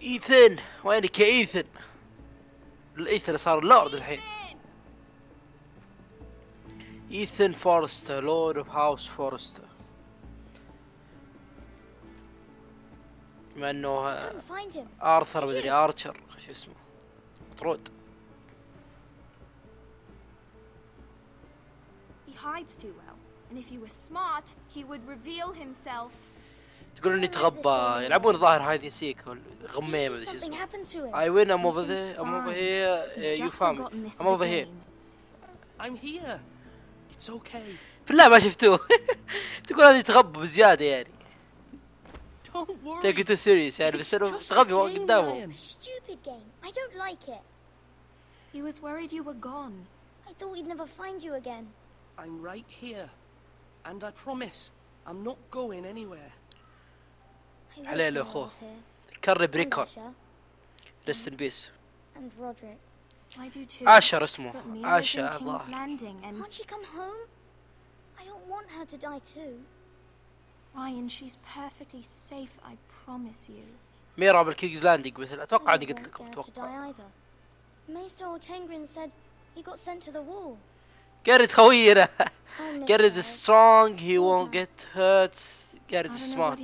ايثن وينك يا ايثن؟ الايثن اللي صار اللورد الحين. ايثن فورستر لورد اوف هاوس فورستر. بما انه ارثر مدري ارشر شو اسمه مطرود. hides too well, and if he was smart, he would reveal himself. تقول اني تغبى يلعبون الظاهر هايد سيك غمية ما ادري شو اسمه. I win I'm over there I'm over here you found me I'm over here. I'm here. It's okay. بالله ما شفتوه. تقول هذه تغبى بزيادة يعني. Don't worry. take it too serious يعني بس انه تغبي قدامه. Stupid game. I don't like it. He was worried you were gone. I thought we'd never find you again. I'm right here, and I promise I'm not going anywhere. حليل اخوه ذكرني بريكون ريست ان بيس. And Roderick. I do too. اشر اسمه اشر King's الظاهر. Landing and Can't she come home? I don't want her to die too. Ryan, she's perfectly safe, I promise you. ميرا بالكينجز لاندنج مثل اتوقع اني قلت لكم اتوقع. Maester Tengrin said he got sent to the wall. جارد خوينا. جارد strong he won't get hurt. جارد smart.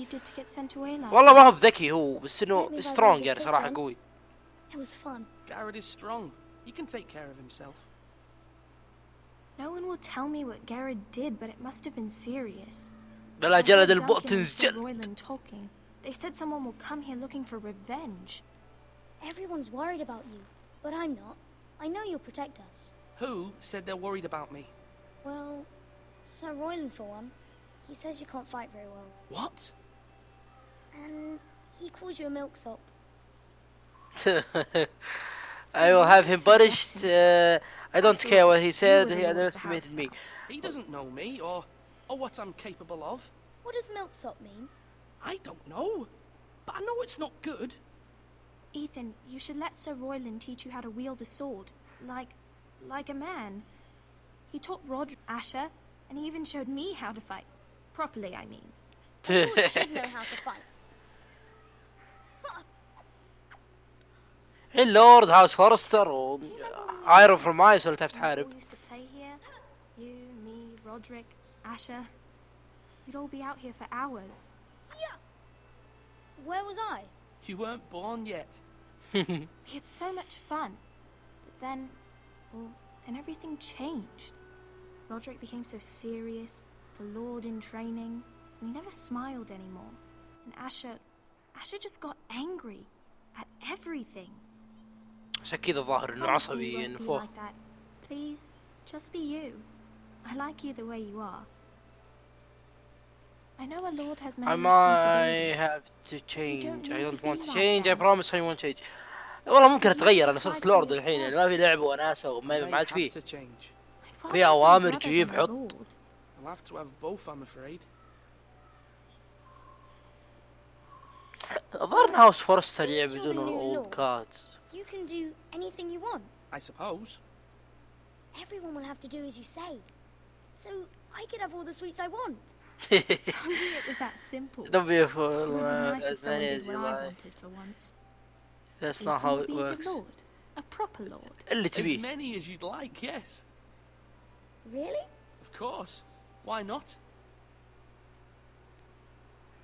والله ما هو بذكي هو بس انه strong يعني صراحة قوي. It was fun. Garrett is strong. He can take care of himself. No one will tell me what Garrett did, but it must have been serious. بلا جلد البوتنز جلد. They said someone will come here looking for revenge. Everyone's worried about you, but I'm not. I know you'll protect us. Who said they're worried about me? Well, Sir Royland for one. He says you can't fight very well. What? And he calls you a milksop. I will have him punished. I don't care what he said. He underestimated me. He doesn't know me or what I'm capable of. What does milksop mean? I don't know, but I know it's not good. Ethan, you should let Sir Royland teach you how to wield a sword, like a man. He taught Rod Asher, and he even showed me how to fight. Properly, I mean. You should know how to fight. اللورد هاوس فورستر وايرون فروم مايس ولا تعرف تحارب. We used to play here. You, me, Roderick, Asher. We'd all be out here for hours. Yeah. Where was I? You weren't born yet. We had so much fun. But then, well, then everything changed. Roderick became so serious, the Lord in training, and he never smiled anymore. And Asher just got angry at everything. عشان كذا ظاهر انه عصبي ينفوه. Please, just be you. I like you the way you are. I know a lord has many responsibilities. I have to change. I don't want to change. I promise I won't change. والله ممكن اتغير انا صرت لورد الحين يعني ما في لعب وناسة وما عاد فيه. في اوامر جيب حط. I'll have to have both, I'm afraid. الظاهر ان هاوس فورستر يعبدون الاولد كاتس. You can do anything you want. I suppose. Everyone will have to do as you say. So I could have all the sweets I want. Only it was that simple. Don't be a fool. It would be nice if As someone many did as what you I like. wanted for once. That's If not you how would it be a works. good lord, a proper lord. اللي As تبيه. many as you'd like, yes. Really? Of course. Why not?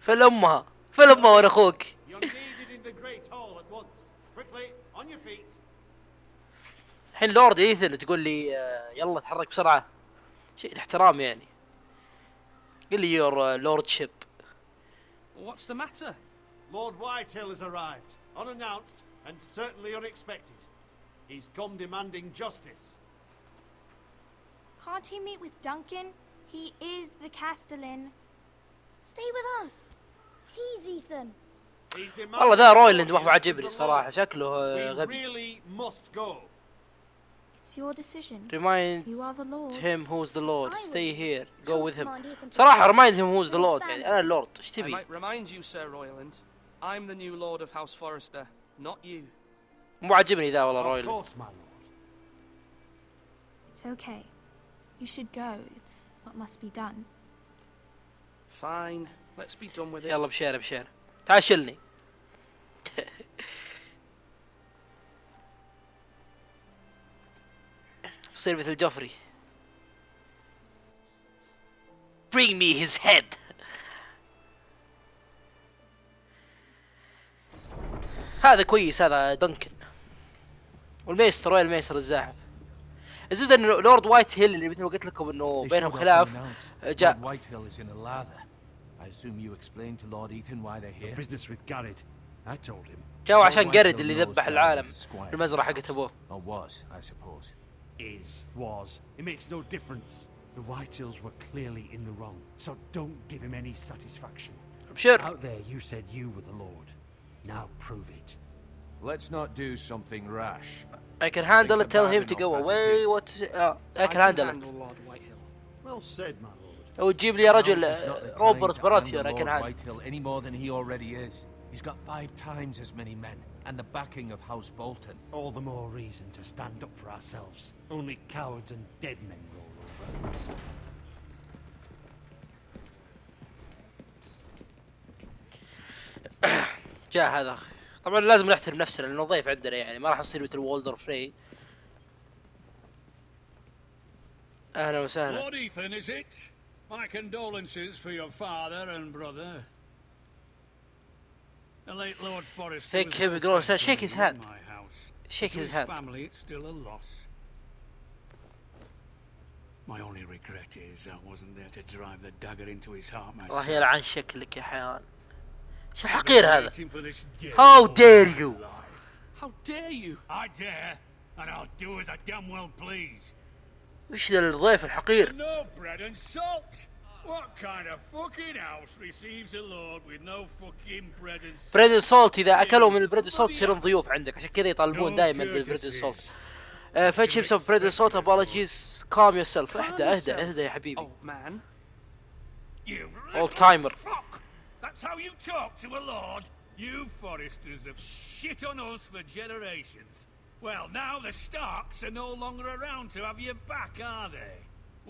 فل امها وانا اخوك. You're needed in the great hall at once. Quickly, on your feet. الحين لورد ايثن تقول لي يلا تحرك بسرعة. شيء احترام يعني. قل لي يور لوردشيب. What's the matter? Lord Whitetail has arrived, unannounced and certainly unexpected. He's come demanding justice. Can't he meet with Duncan? He is the Castellan. Stay with us. Please, Ethan. والله ذا رويلاند ما هو عاجبني صراحة شكله We غبي. really must go. It's your decision. Remind You are the lord. him who's the lord. Stay here. Go with him. صراحة remind him who's the lord يعني أنا اللورد. إيش I تبي؟ might remind you, Sir Royland. I'm the new Lord of House Forrester, not you. مو عاجبني ذا والله Of رويلاند. course, my lord. It's okay. You should go. It's what must be done. Fine. Let's be done with it. يلا بشير. تعال شلني. بصير مثل جوفري. bring me his head. هذا كويس، هذا دنكن. والميستر، وين الميستر الزاحف؟ الزبده ان لورد وايت هيل اللي مثل ما قلت لكم انه بينهم خلاف جاء. جاوا عشان جاريد اللي ذبح العالم المزرعة حقت ابوه. Was. It makes no difference. The Whitehills were clearly in the wrong, so don't give him any satisfaction. Sure. Out there you said you were the Lord. Now prove it. Let's not do something rash. I can handle it. Tell him to go away. What is it? I can handle it. Lord Whitehill. Well said, my lord. لو تجيب لي رجل روبرت براثيون I can handle Whitehill any more than he already is. He's got 5 times as many men and the backing of House Bolton. All the more reason to stand up for ourselves. Only cowards and dead men roll over. جاء هذا. طبعا لازم نحترم نفسنا لانه ضيف عندنا، يعني ما راح نصير مثل وولدر فري. اهلا وسهلا. Lord Ethan, is it? My condolences for your father and brother. The late Lord Forrester. Think him a girl said shake his hand. Shake his hand. Family, it's still a loss. My only regret is I wasn't there to drive the dagger into his heart myself. الله يلعن شكلك يا حيوان. شو الحقير هذا؟ How dare you? How dare you? I dare, and I'll do as I damn well please. وش ذا الضيف الحقير؟ No bread and salt. What kind of fucking house receives a lord with no fucking bread and salt? بريد سولت، اذا اكلوا من البريد سولت يصيرون ضيوف عندك، عشان كذا يطالبون دائما بالبريد سولت. fetch him some bread and salt. Apologies. Calm yourself. اهدى يا حبيبي. Oh man. Old timer. That's how you talk to a lord? You Forresters have shit on us for generations. Well, now the Starks are no longer around to have your back, are they?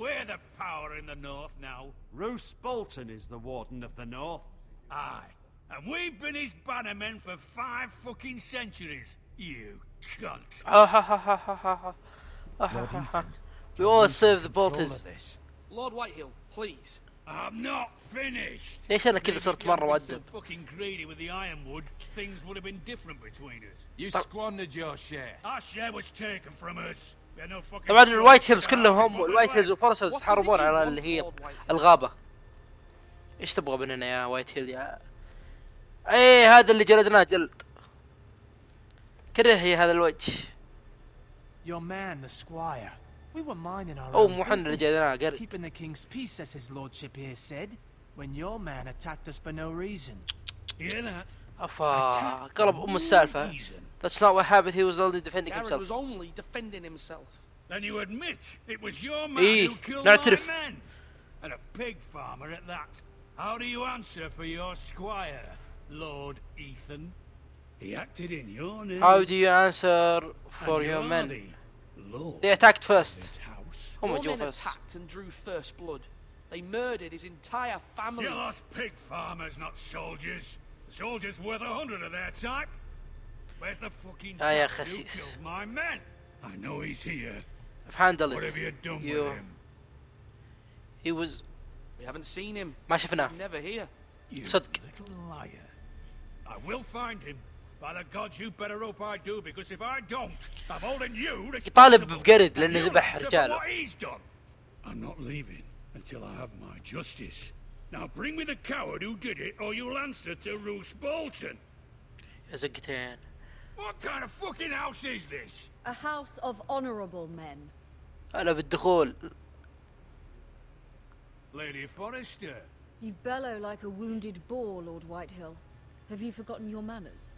We're the power in the north now. Roose Bolton is the warden of the north. Aye. And we've been his bannermen for 5 fucking centuries. You cunt. We all serve the Boltons. Lord Whitehill, please. I'm not finished. ليش انا كذا صرت مرة مؤدب؟ Fucking greedy with the ironwood, things would have been different between us. You squandered your share. Our share was taken from us. We had no fucking. طبعا الوايت هيلز كلهم، الوايت هيلز وفورسز يتحاربون على اللي هي الغابة. ايش تبغى مننا يا وايت هيل يا؟ ايه هذا اللي جلدناه جلد. كره هي هذا الوجه. Your man, the squire. We were minding our مو own حنا اللي جلدناه business, قال. keeping the king's peace, as his lordship here said, when your man attacked us for no reason. Hear that? افا قلب ام السالفة. That's not what happened. He was only defending Garrett himself. was only defending himself. Then you admit it was your man إيه، who killed نعترف. my men, and a pig farmer at that. How do you answer for your squire, Lord Ethan? He acted in your name. How do you answer for your men? They attacked first. هم Your جو men first. attacked and drew first blood. They murdered his entire family. You lost pig farmers, not soldiers. The soldiers worth 100 of their type. Where's the fucking يا bastard who خسيس. killed my men? I know he's here. I've handled What it. have you done You. with him? He was. We haven't seen him. ما شفناه. Never here. You صدق. little liar. I will find him. By the gods, you better hope I do, because if I don't, I'm holding you يطالب responsible. بقرد لأنه You ذبح answer for رجاله. what he's done. I'm not leaving until I have my justice. Now bring me the coward who did it, or you'll answer to Roose Bolton. يا زقتين. What kind of fucking house is this? A house of honorable men. هلا بالدخول. Lady Forrester. You bellow like a wounded boar, Lord Whitehill. Have you forgotten your manners?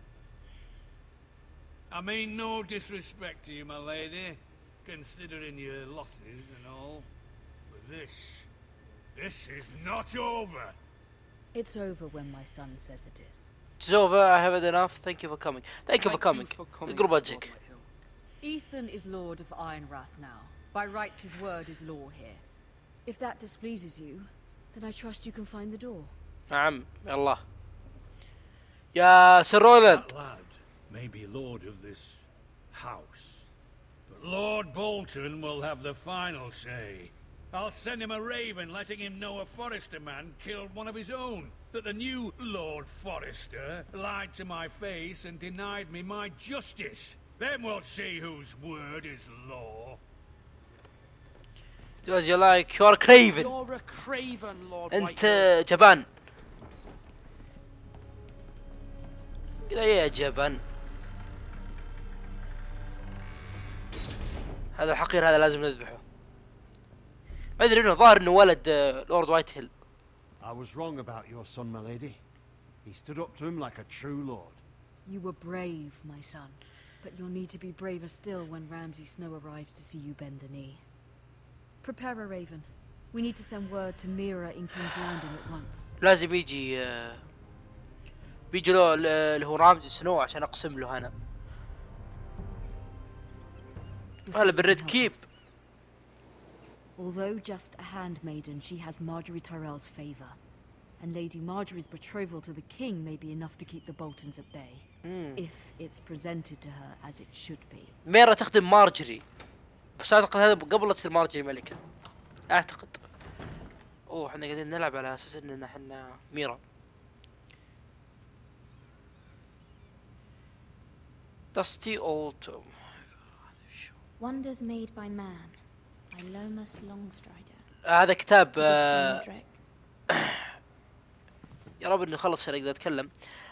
I mean no disrespect to you, my lady, considering your losses and all. But this is not over. It's over when my son says it is. It's over. I have had enough. Thank you for coming. Thank you for coming. اقرب وجهك. Ethan is Lord of Ironrath now. By rights his word is law here. If that displeases you, then I trust you can find the door. نعم يلا. يا سير رويلاند. That lad may be lord of this house, but Lord Bolton will have the final say. I'll send him a raven letting him know a Forrester man killed one of his own. That the new Lord Forrester lied to my face and denied me my justice. Then we'll see whose word is law. Do as you like. You are craven. You're a craven, Lord انت Whitehill. جبان. كذا يا جبان. هذا الحقير هذا لازم نذبحه. ما ادري انه ظاهر انه ولد لورد وايت هيل. I was wrong about your son, my lady. He stood up to him like a true lord. You were brave, my son. But you'll need to be braver still when Ramsay Snow arrives to see you bend the knee. Prepare a raven. We need to send word to Mira in King's Landing at once. لازم يجي بيجي له اللي هو رامزي سنو عشان اقسم له انا. هلا بالريد كيب. Although just a handmaiden, she has Marjorie Tyrell's favor. And Lady Marjorie's betrothal to the king may be enough to keep the Boltons at bay. If it's presented to her as it should be. ميرا تخدم مارجري. بس اعتقد هذا قبل لا تصير مارجري ملكة. اعتقد. اوه احنا قاعدين نلعب على اساس اننا احنا ميرا. Dusty Old. Wonders Made by Man by Lomas Longstrider. هذا كتاب Modric. يا رب اني اخلص عشان اقدر اتكلم.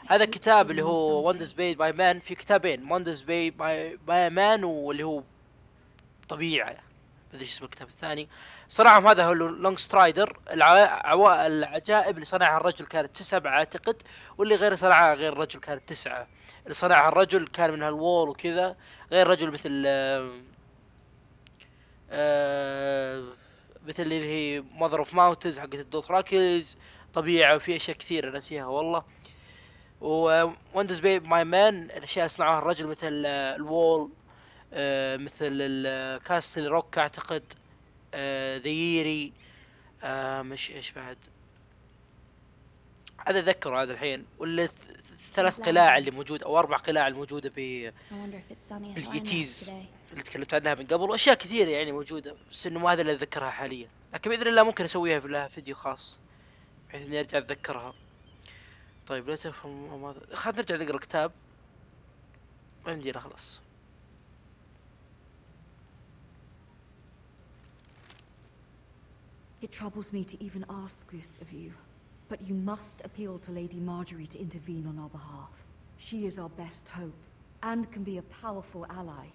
هذا الكتاب اللي هو Wonders Made by Man، في كتابين Wonders Made by Man واللي هو طبيعة، ما ادري ايش اسم الكتاب الثاني. صنعهم هذا هو لونج سترايدر. العجائب اللي صنعها الرجل كانت 9 اعتقد، واللي غير صنعها غير الرجل كانت 9. اللي صنعها الرجل كان من هالوول وكذا، غير رجل مثل مثل اللي هي ماذر اوف ماونتنز حقت الدوثراكيز، طبيعة وفي اشياء كثيرة ناسيها والله. ووندرز باي ماي مان الاشياء صنعها الرجل مثل الوول، مثل الكاستل روك اعتقد، ذييري، مش ايش بعد هذا ذكر هذا الحين، ولا 3 قلاع اللي موجود او 4 قلاع الموجودة باليتيز اللي تكلمت عنها من قبل، واشياء كثيرة يعني موجودة، بس انه ما هذا اللي اتذكرها حاليا، لكن باذن الله ممكن اسويها في لها فيديو خاص بحيث اني ارجع اتذكرها. طيب لا تفهم ماذا، خلينا نرجع نقرا كتاب ما يمدينا خلاص. It troubles me to even ask this of you, but you must appeal to Lady Marjorie to intervene on our behalf. She is our best hope, and can be a powerful ally,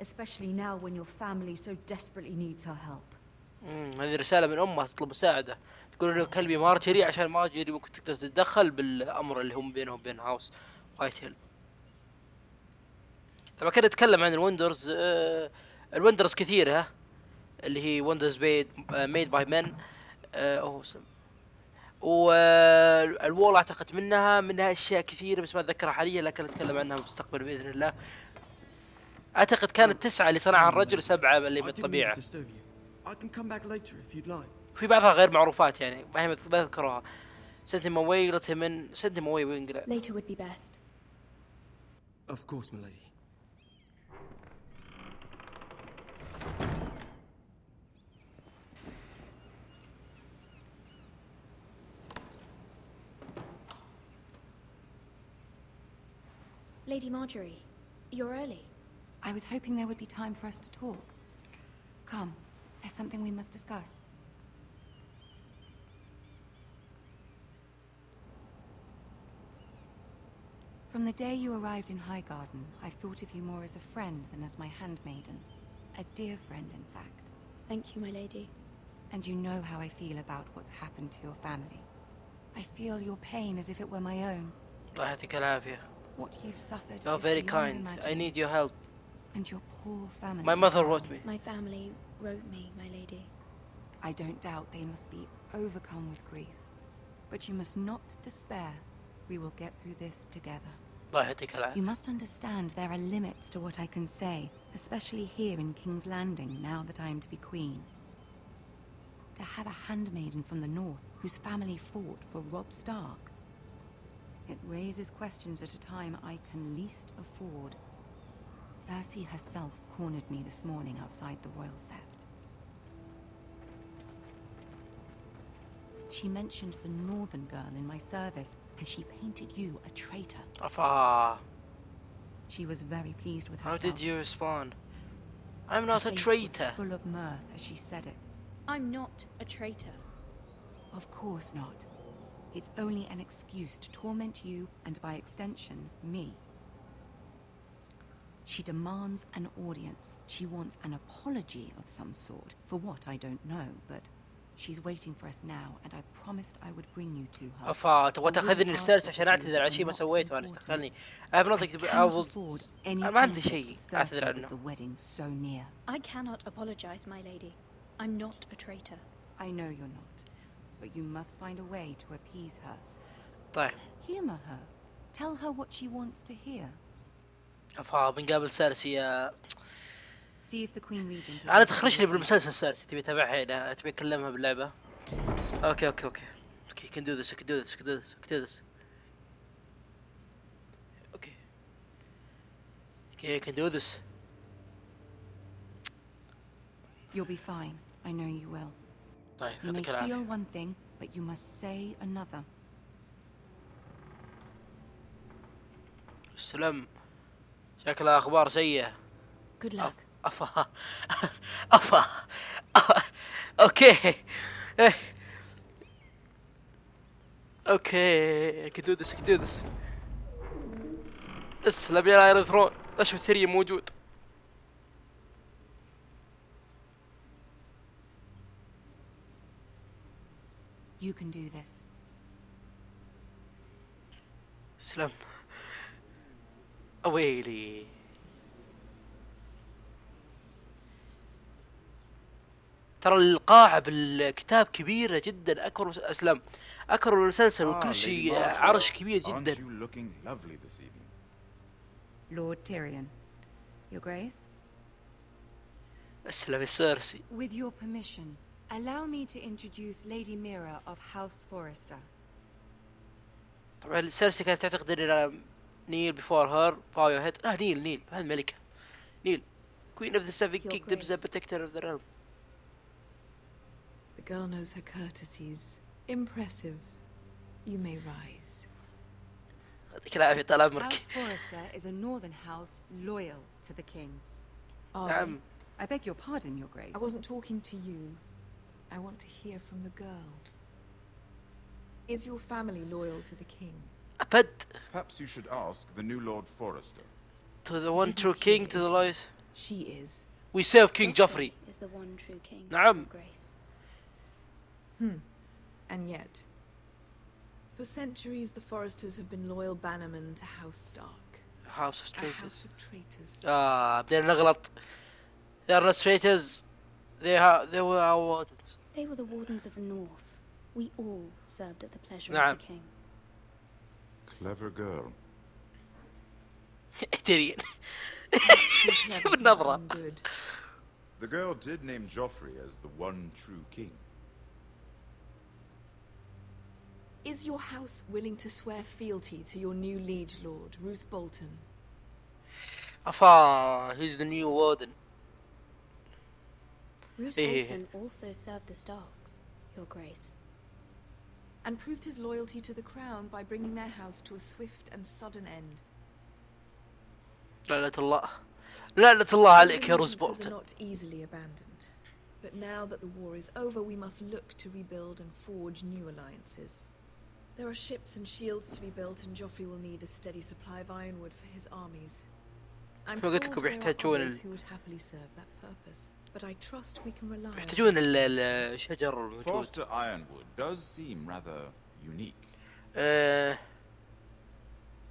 especially now when your family so desperately needs her help. هذه رسالة من أمها تطلب مساعدة، تقول إنه كلبي مارجري عشان مارجري ممكن تقدر تتدخل بالأمر اللي هم بينهم وبين هاوس وايت هيل. طبعا كده نتكلم عن الوندرز. الوندرز كثيرة اللي هي وندرز ميد باي مان، والوول اعتقد منها اشياء كثيرة بس ما اتذكرها حاليا، لكن اتكلم عنها بالمستقبل باذن الله. اعتقد كانت 9 اللي صنعها الرجل و7 اللي بالطبيعة، في بعضها غير معروفات يعني ما اذكرها. سنتم away let him in send him away وينقلع. Later would be best. Of course, my lady. Lady Marjorie, you're early. I was hoping there would be time for us to talk. Come, there's something we must discuss. From the day you arrived in Highgarden, I've thought of you more as a friend than as my handmaiden. A dear friend, in fact. Thank you, my lady. And you know how I feel about what's happened to your family. I feel your pain as if it were my own. الله يعطيك العافية. What you've suffered. You're very kind. I need your help. And your poor family. My mother wrote me. My family wrote me, my lady. I don't doubt they must be overcome with grief. But you must not despair. We will get through this together. الله يعطيك العافية. You must understand there are limits to what I can say, especially here in King's Landing, now that I am to be queen. To have a handmaiden from the north, whose family fought for Robb Stark. It raises questions at a time I can least afford. Cersei herself cornered me this morning outside the royal sept. She mentioned the northern girl in my service, and she painted you a traitor. أفا. She was very pleased with How herself. did you respond? I'm not Her a face traitor. was full of mirth as she said it. I'm not a traitor. Of course not. It's only an excuse to torment you and by extension, me. She demands an audience. She wants an apology of some sort. For what, I don't know, but she's waiting for us now, and I promised I would bring you to her. أفا تبغى تاخذني السيرس عشان أعتذر على شيء ما سويته أنا استخلني. I have nothing to be. ما عندي شيء أعتذر عنه. The wedding so near. I cannot apologize, my lady. I'm not a traitor. I know you're not, but you must find a way to appease her. طيب. Humor her. Tell her what she wants to hear. أفا بنقابل سيرسي يا. See if the Queen Regent. أنا تخرجني بالمسلسل سيرسي تبي تتابعها هنا تبي أكلمها باللعبة. Okay. Okay, can do this. I can do this. Okay, I can do this. You'll be fine. I know you will. طيب You may يعطيك العافية. feel one thing, but you must say another. سلام. شكلها أخبار سيئة. Good luck. أفا. Okay. Okay, I can do this. اسلم يا ايرون ثرون. اشوف ثري موجود. You can do this. سلام. اويلي. ترى القاعة بالكتاب كبيرة جدا أكبر من المسلسل وكل شيء عرش كبير جدا. Lord Tyrion, Your Grace. أسلم يا سيرسي. With your permission, allow me to introduce Lady Mira of House Forrester. طبعا سيرسي كانت تعتقد ان نيل before her bow your head. نيل هذه الملكة. نيل Queen of the Seven Kingdoms and Protector of the Realm. The girl knows her courtesies. Impressive. You may rise. يعطيك العافية طال عمرك. House Forrester is a northern house loyal to the king. نعم. I beg your pardon, Your Grace. I wasn't talking to you. I want to hear from the girl. Is your family loyal to the king? أبد. Perhaps you should ask the new Lord Forrester. To the one true king, to the lawyers. She is. We serve King Joffrey. Is the one true king. نعم. Grace. And yet, for centuries the Forresters have been loyal bannermen to House Stark. House of A house Traitors. of traitors. بدينا نغلط. They are not traitors. They were our wardens. They were the wardens of the north. We all served at the pleasure نعم. of the king. Clever girl. Tyrion. شوف النظرة. Good. The girl did name Joffrey as the one true king. Is your house willing to swear fealty to your new liege lord, Roose Bolton? He's the new warden. Roose Bolton also served the Starks, Your Grace. And proved his loyalty to the crown by bringing their house to a swift and sudden end. لعنة الله عليك يا روز Allegiances بولتون. are not easily abandoned. But now that the war is over, we must look to rebuild and forge new alliances. There are ships and shields to be built, and Joffrey will need a steady supply of ironwood for his armies. I'm told there are others who would happily serve that purpose, but I trust we can rely on... يحتاجون الشجر الموجود. Forrester ironwood does seem rather unique.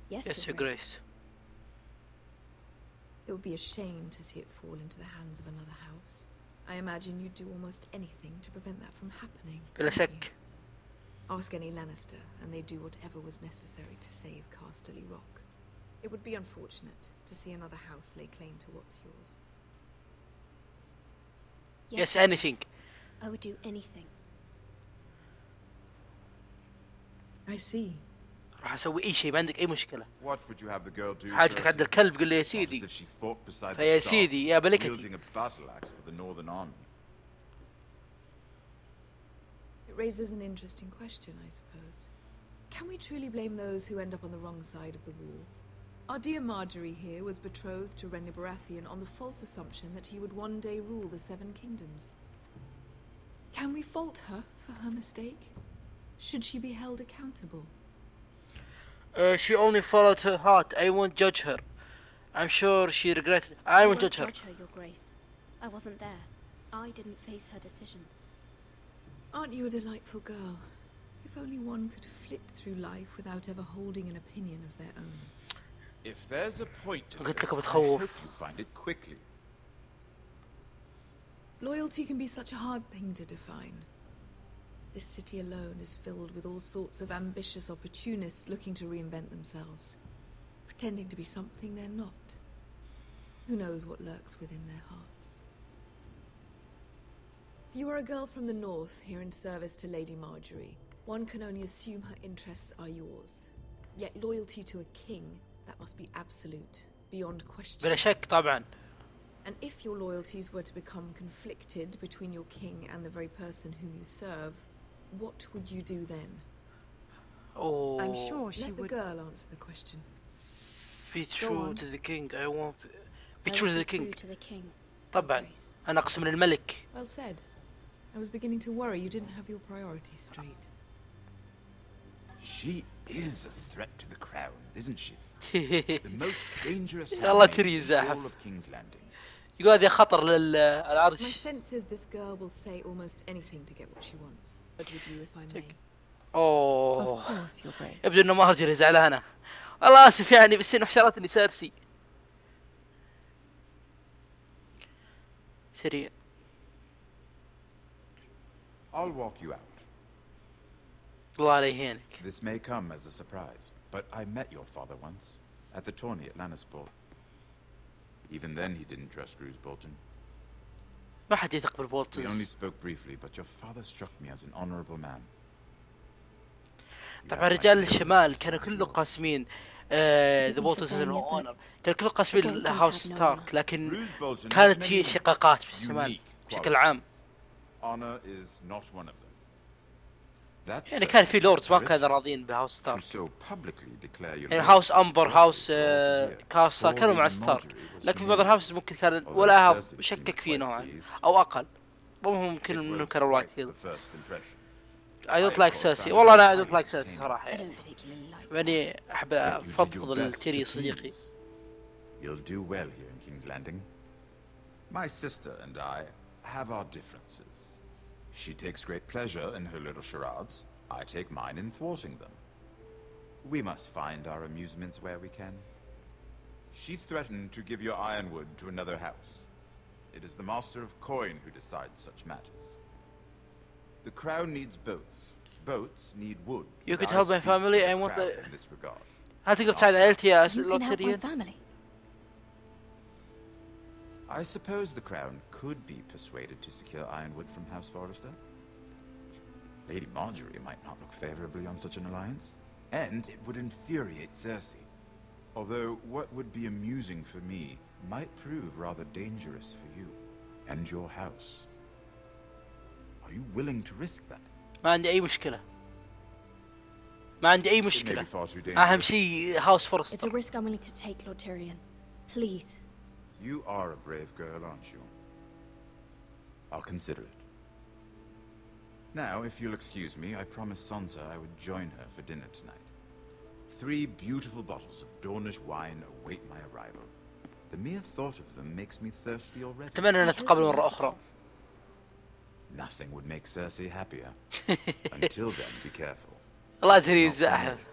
Yes, Your Grace. It would be a shame to see it fall into the hands of another house. I imagine you'd do almost anything to prevent that from happening. بلا شك. Ask any Lannister, and they'd do whatever was necessary to save Casterly Rock. It would be unfortunate to see another house lay claim to what's yours. Yes, anything. I would do anything. I see. راح اسوي اي شيء، ما عندك اي مشكله. What would you have the girl do? حاجتك عند الكلب، قل له يا سيدي. As if she fought beside the فيا Stark, سيدي يا ملكتي. wielding a battle axe for the Northern Army. It raises an interesting question, I suppose. Can we truly blame those who end up on the wrong side of the war? Our dear Marjorie here was betrothed to Renly Baratheon on the false assumption that he would one day rule the Seven Kingdoms. Can we fault her for her mistake? Should she be held accountable? She only followed her heart. I won't judge her. I'm sure she regretted. I won't judge her. Your Grace. I wasn't there. I didn't face her decisions. Aren't you a delightful girl? If only one could flit through life without ever holding an opinion of their own. If there's a point to قلت this, لك I بتخوف. hope you find it quickly. Loyalty can be such a hard thing to define. This city alone is filled with all sorts of ambitious opportunists looking to reinvent themselves, pretending to be something they're not. Who knows what lurks within their hearts? You are a girl from the north here in service to Lady Marjorie. One can only assume her interests are yours. Yet loyalty to a king, that must be absolute, beyond question. بلا شك طبعا. And if your loyalties were to become conflicted between your king and the very person whom you serve, what would you do then? Oh. I'm sure she Let would. the girl answer the question. Be true to the king. I won't. Be true to the king. To the king. طبعا. أنا أقسم من الملك. Well said. I was beginning to worry you didn't have your priorities straight. She is a threat to the crown, isn't she? The most dangerous الله handmaid تري in يزاحف. all of King's Landing. يقول هذه خطر My للعرش. sense is this girl will say almost anything to get what she wants. But with you, if I may. أوه. Of course, Your Grace. يبدو إنه مهرجر زعلانة. والله آسف يعني بس إنه حشرتني سارسي. سريع. I'll walk you out. الله لا يهينك. This may come as a surprise, but I met your father once at the tourney at Lannisport. Even then, he didn't trust Roose Bolton. ما حد يثق We بالبولتنز. only spoke briefly, but your father struck me as an honorable man. طبعا رجال الشمال كانوا كله قاسمين ذا بولتنز اونر، كانوا كله قاسمين هاوس ستارك، لكن كانت في شقاقات في الشمال بشكل عام. Honor is not one of them. That's يعني كان في لوردز ما كانوا راضيين بهاوس ستارك. so publicly declare your يعني هاوس امبر، هاوس كاسا كانوا مع ستارك، لكن في بعض الهاوس ممكن كان ولاها شكك فيه نوعا او اقل. ممكن انه كانوا وايت هيل. I don't like Cersei. والله أنا I don't like Cersei صراحة يعني. يعني أحب أفضل التيري صديقي. You'll do well here in King's Landing. My sister and I have our differences. She takes great pleasure in her little charades. I take mine in thwarting them. We must find our amusements where we can. She threatened to give your ironwood to another house. It is the Master of Coin who decides such matters. The crown needs boats. Boats need wood. You could help my family. I want the. In this regard. هل تقدر تساعد عائلتي يا You لورد can help my تيريون؟ family. I suppose the crown could be persuaded to secure ironwood from House Forrester. Lady Marjorie might not look favorably on such an alliance, and it would infuriate Cersei. Although what would be amusing for me might prove rather dangerous for you and your house. Are you willing to risk that? ما عندي أي مشكلة. ما عندي أي مشكلة. أهم شيء هاوس It's a فورستر. risk I'm willing to take, Lord Tyrion. Please. You are a brave girl, aren't you? I'll consider it. Now, if you'll excuse me, I promised Sansa I would join her for dinner tonight. 3 beautiful bottles of Dornish wine await my arrival. The mere thought of them makes me thirsty already. أتمنى أن نتقابل مرة أخرى. Nothing would make Cersei happier. Until then, be careful. الله تري الزاحف.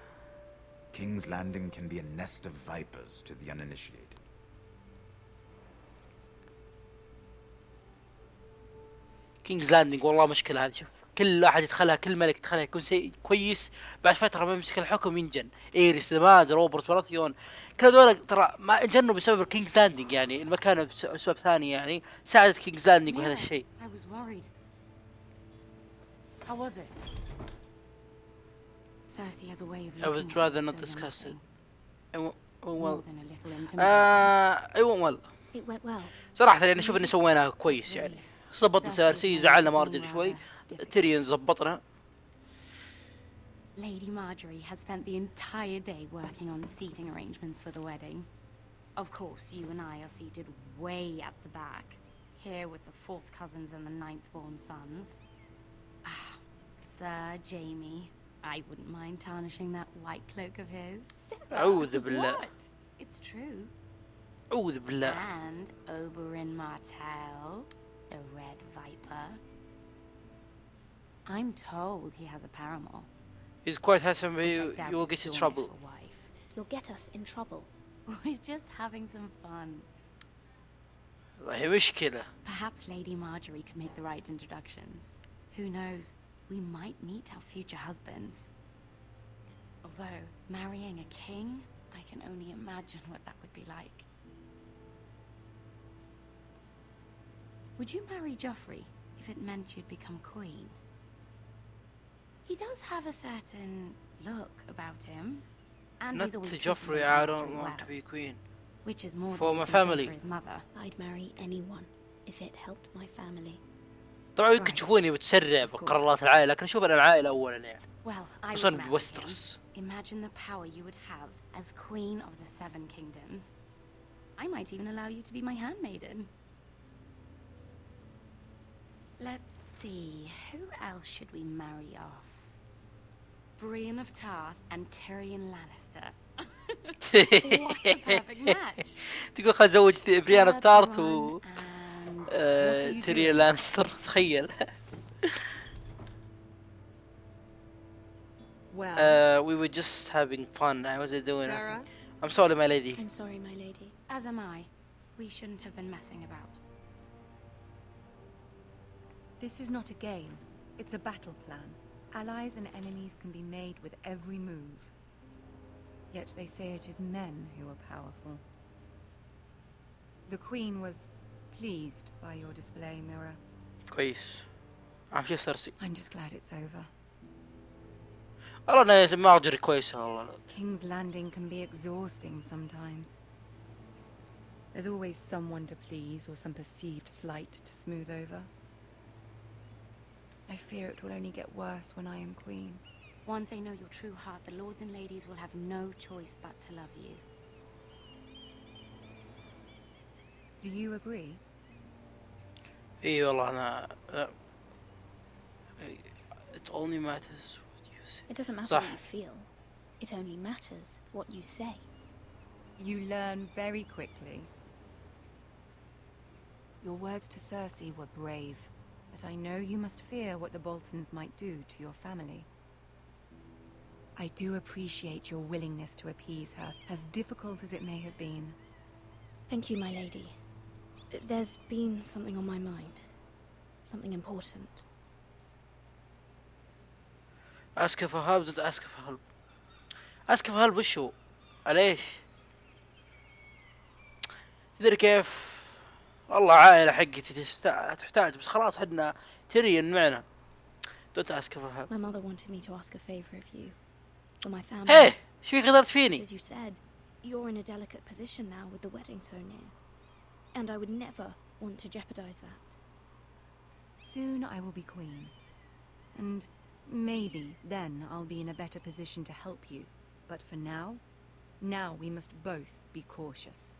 King's Landing can be a nest of vipers to the uninitiated. كينجز لاندنج والله مشكلة هذه. شوف كل واحد يدخلها، كل ملك يدخلها يكون كويس، بعد فترة ما يمسك الحكم ينجن. ايريس ماد روبرت براثيون كل هذول ترى ما انجنوا بسبب الكينجز لاندنج، يعني المكان بسبب ثاني يعني ساعدت كينجز لاندنج بهذا الشيء. I was worried. How was it? Cersei has a way of I would looking rather at not so discuss it. limiting. It won't It's more well. than a little intimidating. It won't well. It went well. صراحة يعني أشوف إن سويناها كويس يعني. ظبطنا سيرسي، زعلنا مارجري شوي. تيريون ظبطنا. Lady Marjorie has spent the entire day working on seating arrangements for the wedding. Of course, you and I are seated way at the back, here with the 4th cousins and the 9th-born sons. Ah, Sir Jamie, I wouldn't mind tarnishing that white cloak of his. أعوذ بالله. What? It's true. أعوذ بالله. And Oberyn Martell, the Red Viper. I'm told he has a paramour. He's quite handsome, but you will get in trouble. You'll get us in trouble. We're just having some fun. هي مشكلة. Perhaps Lady Marjorie could make the right introductions. Who knows? We might meet our future husbands. Although, marrying a king, I can only imagine what that would be like. Would you marry Joffrey if it meant you'd become queen? He does have a certain look about him. And Not he's always to treated Joffrey, Lady I don't Marjorie want well, to be queen. which is more For than my he can say family. for his mother. I'd marry anyone if it helped my family. طبعا يمكن تشوفوني متسرع بقرارات العائلة، لكن أشوف أنا العائلة أولا يعني. Well, I خصوصا would marry بوسترس. him. Imagine the power you would have as queen of the 7 kingdoms. I might even allow you to be my handmaiden. Let's see, who else should we marry off? Brienne of Tarth and Tyrion Lannister. What a perfect match. تقول خل أزوج بريان بتارث و تيريون لانستر، تخيل. We were just having fun. I wasn't doing it. I'm sorry, my lady. I'm sorry, my lady. As am I. We shouldn't have been messing about. This is not a game. It's a battle plan. Allies and enemies can be made with every move. Yet they say it is men who are powerful. The Queen was pleased by your display, Mira. كويس. أمشي سيرسي. I'm just glad it's over. والله أنا مارجري كويسة والله. King's Landing can be exhausting sometimes. There's always someone to please or some perceived slight to smooth over. I fear it will only get worse when I am queen. Once they know your true heart, the lords and ladies will have no choice but to love you. Do you agree? إيه والله أنا. It only matters what you say. It doesn't matter صح. what you feel. It only matters what you say. You learn very quickly. Your words to Cersei were brave, but I know you must fear what the Boltons might do to your family. I do appreciate your willingness to appease her, as difficult as it may have been. Thank you, my lady. There's been something on my mind. Something important. Ask her for help. Don't ask her for help. Ask her for help وش هو؟ ليش؟ تدري كيف؟ والله عائلة حقتي تحتاج، بس خلاص حدنا تيريون معنا. Don't ask her for help. My mother wanted me to ask a favor of you. For my family. Hey! شو فيك قدرت فيني؟ As you said, you're in a delicate position now with the wedding so near. And I would never want to jeopardize that. Soon I will be queen. And maybe then I'll be in a better position to help you. But for now we must both be cautious.